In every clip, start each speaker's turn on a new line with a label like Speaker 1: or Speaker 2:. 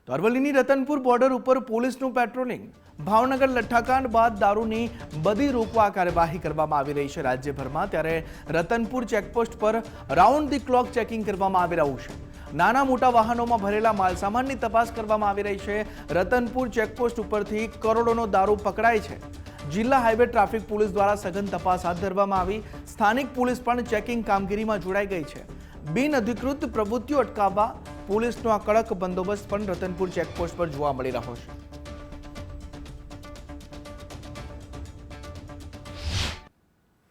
Speaker 1: તો અરવલ્લીની રતનપુર બોર્ડર ઉપર પોલીસનું પેટ્રોલિંગ। ભાવનગર લઠ્ઠાકાંડ બાદ દારૂની બદી રોકવા કાર્યવાહી કરવામાં આવી રહી છે રાજ્યભરમાં। ત્યારે રતનપુર ચેકપોસ્ટ પર રાઉન્ડ ધી ક્લોક ચેકિંગ કરવામાં આવી રહ્યું છે। નાના મોટા વાહનોમાં ભરેલા માલસામાનની તપાસ કરવામાં આવી રહી છે। રતનપુર ચેકપોસ્ટ ઉપરથી કરોડોનો દારૂ પકડાય છે। જિલ્લા હાઈવે ટ્રાફિક પોલીસ દ્વારા સઘન તપાસ હાથ ધરવામાં આવી। સ્થાનિક પોલીસ પણ ચેકિંગ કામગીરીમાં જોડાઈ ગઈ છે। બિન અધિકૃત પ્રવૃત્તિઓ અટકાવવા પોલીસનો આ કડક બંદોબસ્ત પણ રતનપુર ચેકપોસ્ટ પર જોવા મળી રહ્યો છે।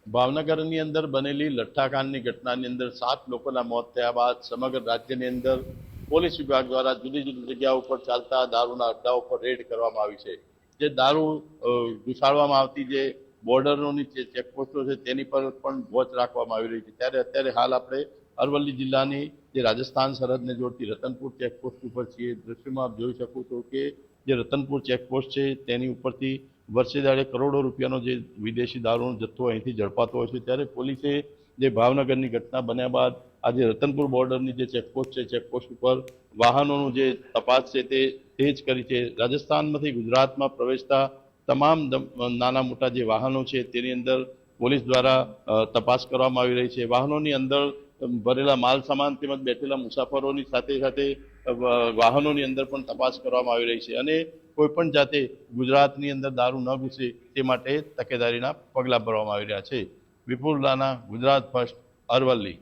Speaker 2: ભાવનગરની અંદર બનેલી લઠ્ઠાકાંડની ઘટનાની અંદર 7 લોકોના મોત થયા બાદ સમગ્ર રાજ્યની અંદર પોલીસ વિભાગ દ્વારા જુદી જુદી જગ્યાઓ ઉપર ચાલતા દારૂના અડ્ડાઓ પર રેડ કરવામાં આવી છે। જે દારૂ ઘુસાડવામાં આવતી જે બોર્ડરોની જે ચેકપોસ્ટો છે તેની પર પણ વોચ રાખવામાં આવી રહી છે। ત્યારે અત્યારે હાલ આપણે અરવલ્લી જિલ્લાની જે રાજસ્થાન સરહદને જોડતી રતનપુર ચેકપોસ્ટ ઉપર છીએ। દ્રશ્યમાં આપ જોઈ શકો છો કે જે રતનપુર ચેકપોસ્ટ છે તેની ઉપરથી વર્ષે દાડે કરોડો રૂપિયાનો જે વિદેશી દારૂનો જથ્થો અહીંથી ઝડપાતો હોય છે। ત્યારે પોલીસે જે ભાવનગરની ઘટના બન્યા બાદ આજે રતનપુર બોર્ડરની જે ચેકપોસ્ટ છે ચેકપોસ્ટ ઉપર વાહનોનું જે તપાસ છે તે તેજ કરી છે। રાજસ્થાનમાંથી ગુજરાતમાં પ્રવેશતા તમામ નાના મોટા જે વાહનો છે તેની અંદર પોલીસ દ્વારા તપાસ કરવામાં આવી રહી છે। વાહનોની અંદર ભરેલા માલ સામાન તેમજ બેઠેલા મુસાફરોની સાથે સાથે વાહનોની અંદર પણ તપાસ કરવામાં આવી રહી છે અને કોઈ પણ જાતે ગુજરાતની અંદર દારૂ ન ઘૂસે તે માટે તકેદારીના પગલાં ભરવામાં આવી રહ્યા છે। વિપુલ રાણા, ગુજરાત ફર્સ્ટ, અરવલ્લી।